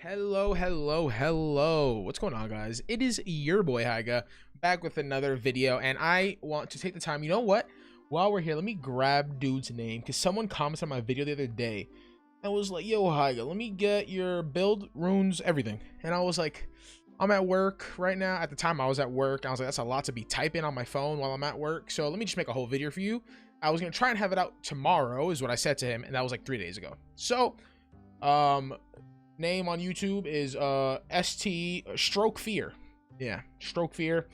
Hello. What's going on, guys? It is your boy Hyga back with another video, and I want to take the time. You know what? While we're here, let me grab dude's name because someone commented on my video the other day and was like, "Yo, Hyga, let me get your build, runes, everything." And I was like, "I'm at work right now." At the time, I was at work. And I was like, "That's a lot to be typing on my phone while I'm at work. So let me just make a whole video for you." I was gonna try and have it out tomorrow, is what I said to him, and that was like 3 days ago. So, name on YouTube is ST Stroke Fear. Yeah, Stroke Fear.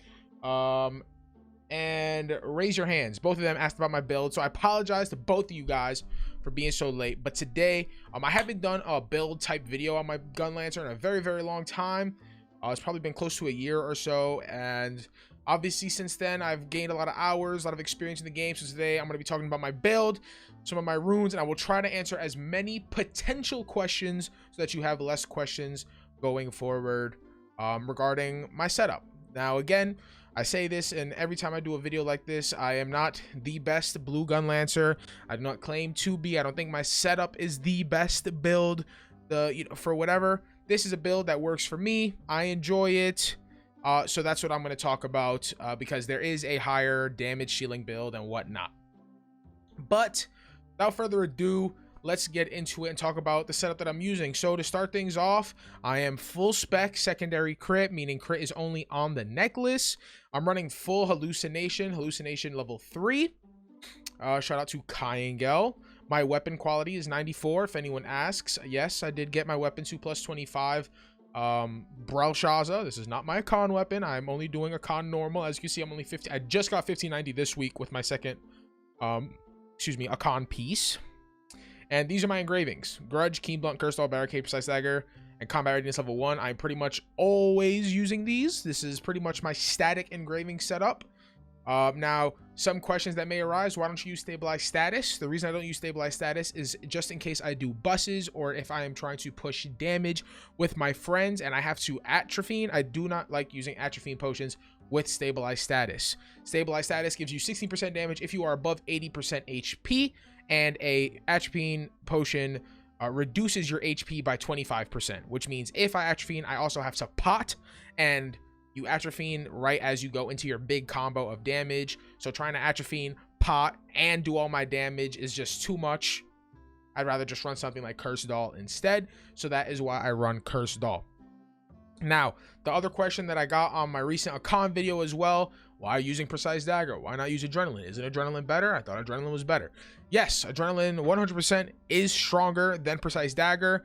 And Raise Your Hands. Both of them asked about my build, so I apologize to both of you guys for being so late. But today, I haven't done a build type video on my Gunlancer in a very long time. It's probably been close to a year or so, and obviously since then I've gained a lot of hours, a lot of experience in the game. So today I'm going to be talking about my build, some of my runes, and I will try to answer as many potential questions so that you have less questions going forward regarding my setup. Now again, I say this, and every time I do a video like this, I am not the best blue Gunlancer. I do not claim to be. I don't think my setup is the best build for whatever. This is a build that works for me. I enjoy it. So that's what I'm going to talk about because there is a higher damage shielding build and whatnot. But without further ado, let's get into it and talk about the setup that I'm using. So to start things off, I am full spec secondary crit, meaning crit is only on the necklace. I'm running full hallucination level 3. Shout out to Kyangel. My weapon quality is 94, if anyone asks. Yes, I did get my weapon suit plus 25. Brelshaza. This is not my con weapon. I'm only doing a con normal. As you can see, I'm only 50. I just got 1590 this week with my second, a con piece. And these are my engravings: Grudge, Keen Blunt, Cursed All, Barricade, Precise Dagger, and Combat Readiness level 1. I'm pretty much always using these. This is pretty much my static engraving setup. Now, some questions that may arise: why don't you use stabilized status? The reason I don't use stabilized status is just in case I do buses, or if I am trying to push damage with my friends and I have to atropine. I do not like using atropine potions with stabilized status. Stabilized status gives you 16% damage if you are above 80% HP, and a atropine potion reduces your HP by 25%, which means if I atropine, I also have to pot, and you atropine right as you go into your big combo of damage. So trying to atropine, pot, and do all my damage is just too much. I'd rather just run something like Cursed Doll instead. So that is why I run Cursed Doll. Now, the other question that I got on my recent Akon video as well: why using Precise Dagger? Why not use Adrenaline? Isn't Adrenaline better? I thought Adrenaline was better. Yes, Adrenaline 100% is stronger than Precise Dagger.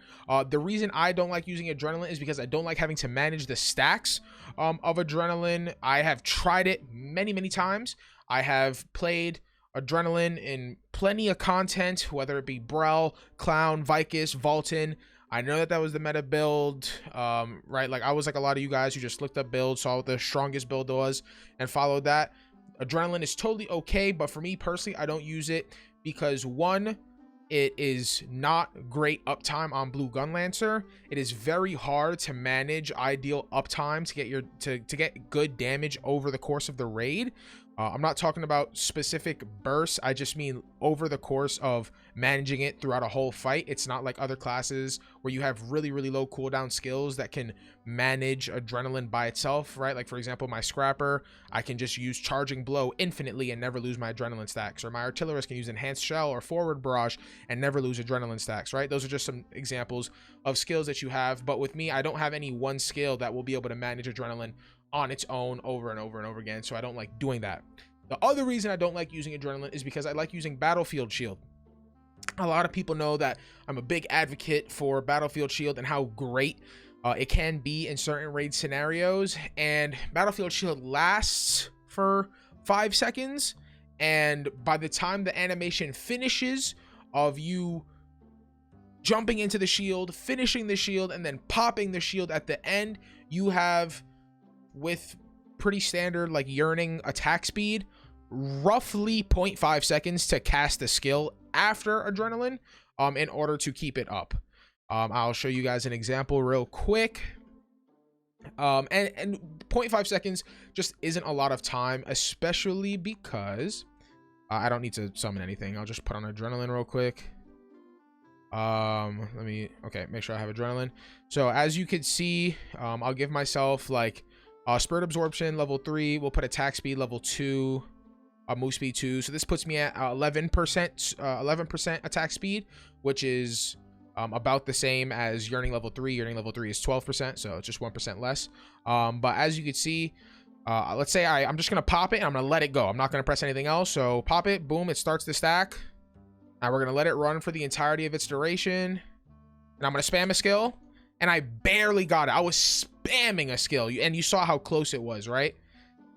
The reason I don't like using Adrenaline is because I don't like having to manage the stacks of Adrenaline. I have tried it many times. I have played Adrenaline in plenty of content, whether it be Brel, Clown, Vicus, Volton. I know that was the meta build, right? Like, I was like a lot of you guys who just looked up builds, saw what the strongest build was, and followed that. Adrenaline is totally okay, but for me personally, I don't use it because, one, it is not great uptime on blue Gunlancer. It is very hard to manage ideal uptime to get good damage over the course of the raid. I'm not talking about specific bursts. I just mean over the course of managing it throughout a whole fight. It's not like other classes where you have really low cooldown skills that can manage Adrenaline by itself, right? Like, for example, my Scrapper, I can just use Charging Blow infinitely and never lose my Adrenaline stacks. Or my Artillerist can use Enhanced Shell or Forward Barrage and never lose Adrenaline stacks, right? Those are just some examples of skills that you have. But with me, I don't have any one skill that will be able to manage Adrenaline on its own over and over again, so I don't like doing that. The other reason I don't like using Adrenaline is because I like using Battlefield Shield. A lot of people know that I'm a big advocate for Battlefield Shield and how great it can be in certain raid scenarios, and Battlefield Shield lasts for 5 seconds, and by the time the animation finishes of you jumping into the shield, finishing the shield, and then popping the shield at the end, you have, with pretty standard like yearning attack speed, roughly 0.5 seconds to cast the skill after Adrenaline in order to keep it up. I'll show you guys an example real quick. And 0.5 seconds just isn't a lot of time, especially because I don't need to summon anything. I'll just put on Adrenaline real quick. Let me, okay, make sure I have adrenaline. So as you can see, I'll give myself like spirit absorption level 3. We'll put attack speed level 2, move speed 2. So this puts me at 11% attack speed, which is about the same as yearning level 3. Yearning level 3 is 12%, so it's just 1% less. But as you can see, let's say I'm just gonna pop it and I'm gonna let it go. I'm not gonna press anything else. So pop it, boom, it starts the stack. Now we're gonna let it run for the entirety of its duration, and I'm gonna spam a skill, and I barely got it. I was spamming a skill, and you saw how close it was, right?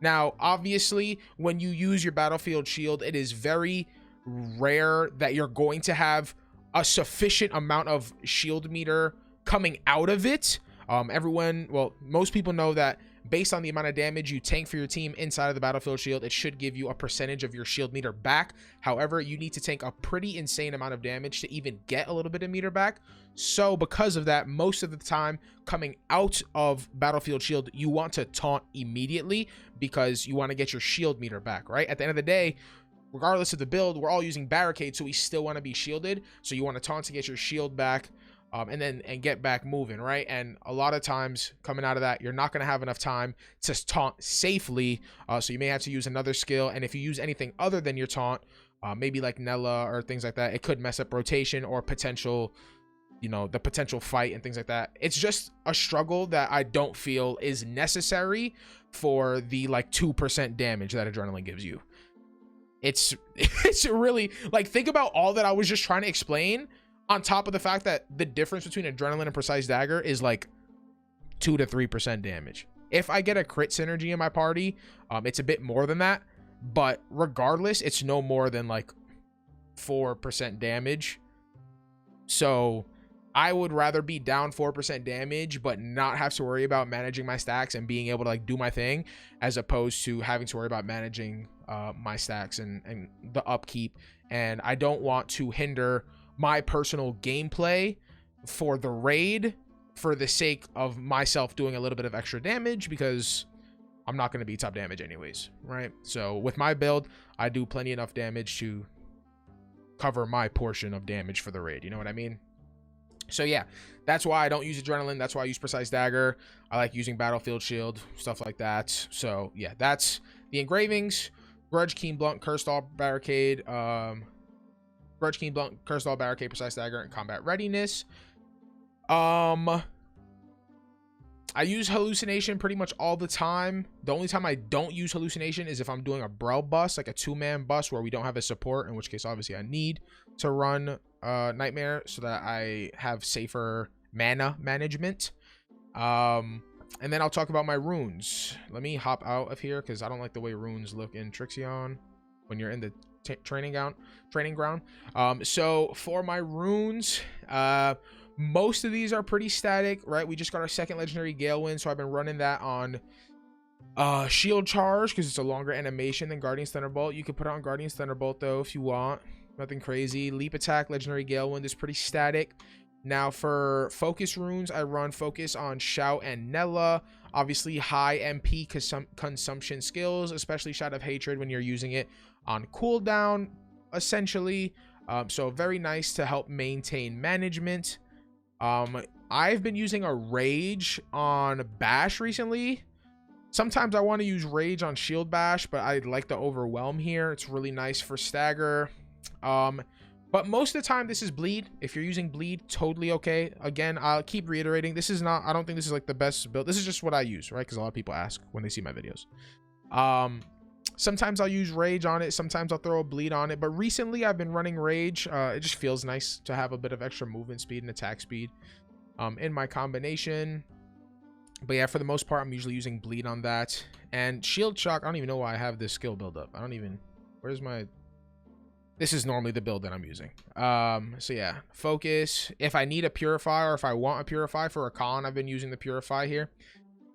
Now, obviously, when you use your battlefield shield, it is very rare that you're going to have a sufficient amount of shield meter coming out of it. Most people know that based on the amount of damage you tank for your team inside of the battlefield shield, it should give you a percentage of your shield meter back. However, you need to tank a pretty insane amount of damage to even get a little bit of meter back. So because of that, most of the time coming out of battlefield shield, you want to taunt immediately because you want to get your shield meter back, right? At the end of the day, regardless of the build, we're all using barricade, so we still want to be shielded. So you want to taunt to get your shield back, and get back moving, right? And a lot of times coming out of that, you're not going to have enough time to taunt safely, so you may have to use another skill. And if you use anything other than your taunt, maybe like Nella or things like that, it could mess up rotation or potential, the potential fight and things like that. It's just a struggle that I don't feel is necessary for the like 2% damage that adrenaline gives you. It's really, like, think about all that I was just trying to explain, on top of the fact that the difference between adrenaline and precise dagger is like 2 to 3% damage. If I get a crit synergy in my party, it's a bit more than that, but regardless, it's no more than like 4% damage. So I would rather be down 4% damage but not have to worry about managing my stacks and being able to like do my thing, as opposed to having to worry about managing my stacks and the upkeep. And I don't want to hinder my personal gameplay for the raid for the sake of myself doing a little bit of extra damage, because I'm not going to be top damage anyways, right? So with my build, I do plenty enough damage to cover my portion of damage for the raid, you know what I mean? So yeah, that's why I don't use adrenaline. That's why I use precise dagger. I like using battlefield shield, stuff like that. So yeah, that's the engravings: grudge, keen blunt, cursed all, barricade, grudge, keen blunt, cursed all, barricade, precise dagger, and combat readiness. I use hallucination pretty much all the time. The only time I don't use hallucination is if I'm doing a Brel bus, like a 2-man bus where we don't have a support, in which case obviously I need to run nightmare so that I have safer mana management. And then I'll talk about my runes. Let me hop out of here because I don't like the way runes look in Trixion when you're in the training ground. So for my runes, most of these are pretty static, right? We just got our second legendary Galewind, so I've been running that on shield charge because it's a longer animation than Guardian's Thunderbolt. You can put it on Guardian's Thunderbolt though if you want. Nothing crazy. Leap attack, legendary Galewind is pretty static. Now for focus runes, I run focus on Shout and Nella. Obviously high MP consumption skills, especially Shout of Hatred when you're using it on cooldown, essentially. So very nice to help maintain management. I've been using a Rage on Bash recently. Sometimes I want to use Rage on Shield Bash, but I like the Overwhelm here. It's really nice for stagger. But most of the time this is bleed. If you're using bleed, totally okay. Again, I'll keep reiterating, this is not, I don't think this is like the best build. This is just what I use, right? Because a lot of people ask when they see my videos. Sometimes I'll use Rage on it, sometimes I'll throw a bleed on it, but recently I've been running Rage. It just feels nice to have a bit of extra movement speed and attack speed in my combination. But yeah, for the most part I'm usually using bleed on that. And Shield Shock, I don't even know why I have this skill build up. I don't even, where's my, this is normally the build that I'm using. So yeah, focus. If I need a Purify or if I want a Purify for a con, I've been using the Purify here.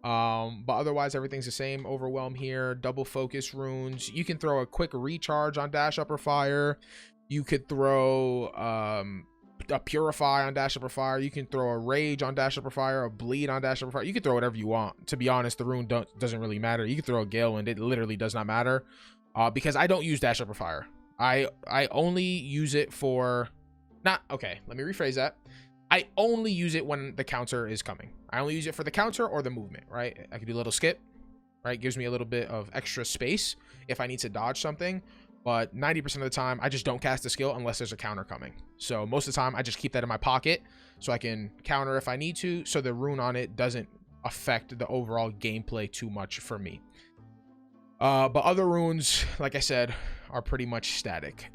But otherwise everything's the same. Overwhelm here, double focus runes. You can throw a quick recharge on Dash Upper Fire. You could throw a Purify on Dash Upper Fire. You can throw a Rage on Dash Upper Fire, a Bleed on Dash Upper Fire. You can throw whatever you want. To be honest, the rune doesn't really matter. You can throw a Galewind. It literally does not matter because I don't use Dash Upper Fire. I only use it for Not okay. Let me rephrase that. I only use it when the counter is coming. I only use it for the counter or the movement, right? I can do a little skip, right? Gives me a little bit of extra space if I need to dodge something. But 90% of the time, I just don't cast a skill unless there's a counter coming. So most of the time, I just keep that in my pocket so I can counter if I need to. So the rune on it doesn't affect the overall gameplay too much for me. But other runes, like I said, are pretty much static.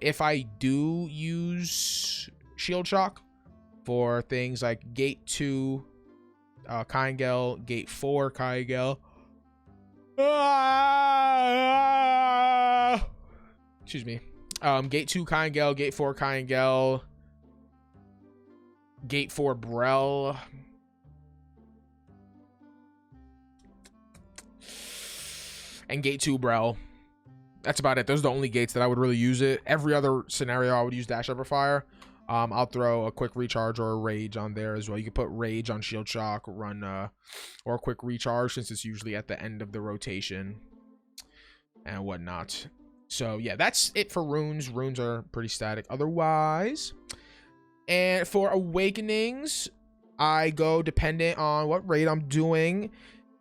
If I do use Shield Shock for things like Gate 2, Kaingel, Gate 4, Kaingel. Excuse me. Gate 2, Kaingel, Gate 4, Kaingel, Gate 4, Brel. And Gate 2, Brel. That's about it. Those are the only gates that I would really use it. Every other scenario, I would use Dash Upper Fire. I'll throw a quick recharge or a rage on there as well. You can put rage on Shield Shock, run or a quick recharge since it's usually at the end of the rotation and whatnot. So yeah, that's it for runes. Runes are pretty static otherwise. And for awakenings, I go dependent on what raid I'm doing.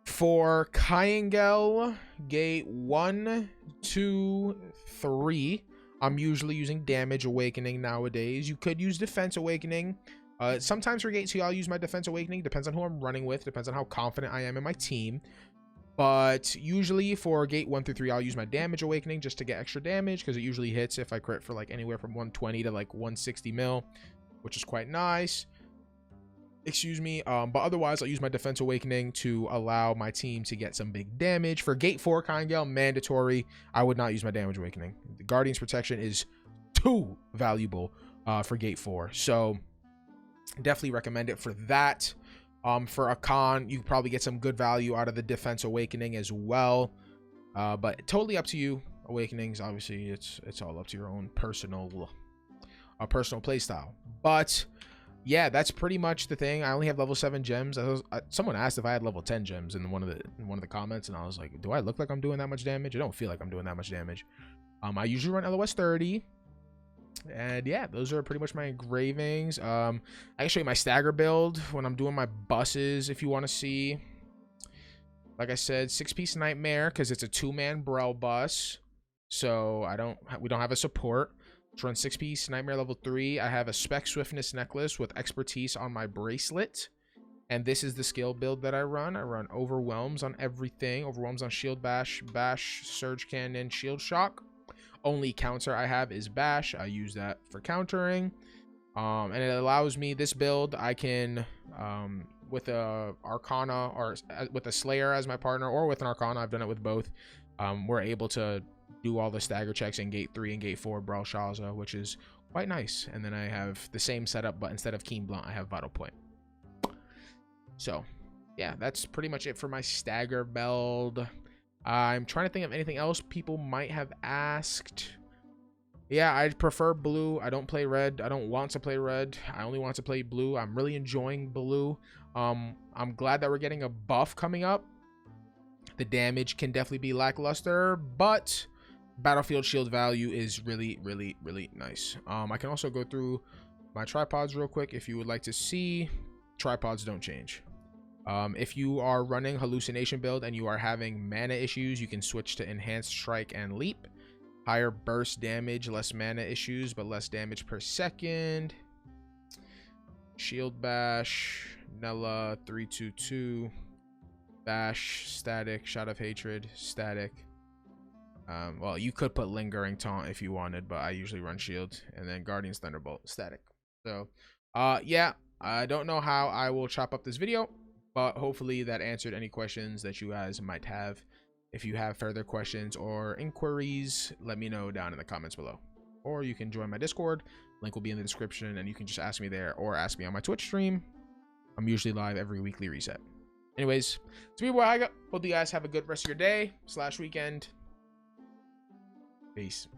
For Kaingel, Gate 1, 2, 3. I'm usually using Damage Awakening nowadays. You could use Defense Awakening. Sometimes for Gate 2, I'll use my Defense Awakening. Depends on who I'm running with. Depends on how confident I am in my team. But usually for Gate 1 through 3, I'll use my Damage Awakening just to get extra damage, because it usually hits if I crit for like anywhere from 120 to like 160 mil, which is quite nice. Excuse me. But otherwise, I'll use my Defense Awakening to allow my team to get some big damage. For Gate 4, Kaingel, mandatory. I would not use my Damage Awakening. The Guardian's Protection is too valuable for Gate 4. So definitely recommend it for that. For Akan, you probably get some good value out of the Defense Awakening as well. But totally up to you. Awakenings, obviously, it's all up to your own personal play style. But yeah, that's pretty much the thing. I only have level 7 gems. Someone asked if I had level 10 gems in one of the comments, and I was like, do I look like I'm doing that much damage? I don't feel like I'm doing that much damage. I usually run LOS 30. And yeah, those are pretty much my engravings. I can show you my stagger build when I'm doing my buses if you want to see. Like I said, 6-piece Nightmare because it's a 2-man Brel bus. So we don't have a support. Let's run 6-piece Nightmare level 3. I have a Spec Swiftness necklace with expertise on my bracelet. And this is the skill build that I run. I run Overwhelms on everything. Overwhelms on Shield Bash, Surge Cannon, Shield Shock. Only counter I have is Bash. I use that for countering. And it allows me, this build, I can, with a Arcana or with a Slayer as my partner, or with an Arcana, I've done it with both. We're able to do all the stagger checks in Gate 3 and Gate 4 Brawl Shaza, which is quite nice. And then I have the same setup, but instead of Keen Blunt, I have Vital Point. So yeah, that's pretty much it for my stagger build. I'm trying to think of anything else people might have asked. Yeah, I prefer blue. I don't play red. I don't want to play red. I only want to play blue. I'm really enjoying blue. I'm glad that we're getting a buff coming up. The damage can definitely be lackluster, but battlefield shield value is really, really, really nice. I can also go through my tripods real quick if you would like to see. Tripods don't change. If you are running hallucination build and you are having mana issues, you can switch to enhanced strike and leap. Higher burst damage, less mana issues, but less damage per second. Shield Bash, Nella 322, Bash, static, Shot of Hatred, static. Well, you could put Lingering Taunt if you wanted, but I usually run Shield. And then Guardian's Thunderbolt, static. So, yeah, I don't know how I will chop up this video, but hopefully that answered any questions that you guys might have. If you have further questions or inquiries, let me know down in the comments below. Or you can join my Discord. Link will be in the description, and you can just ask me there or ask me on my Twitch stream. I'm usually live every weekly reset. Anyways, it's me, boy Iga. Hope you guys have a good rest of your day / weekend. Peace.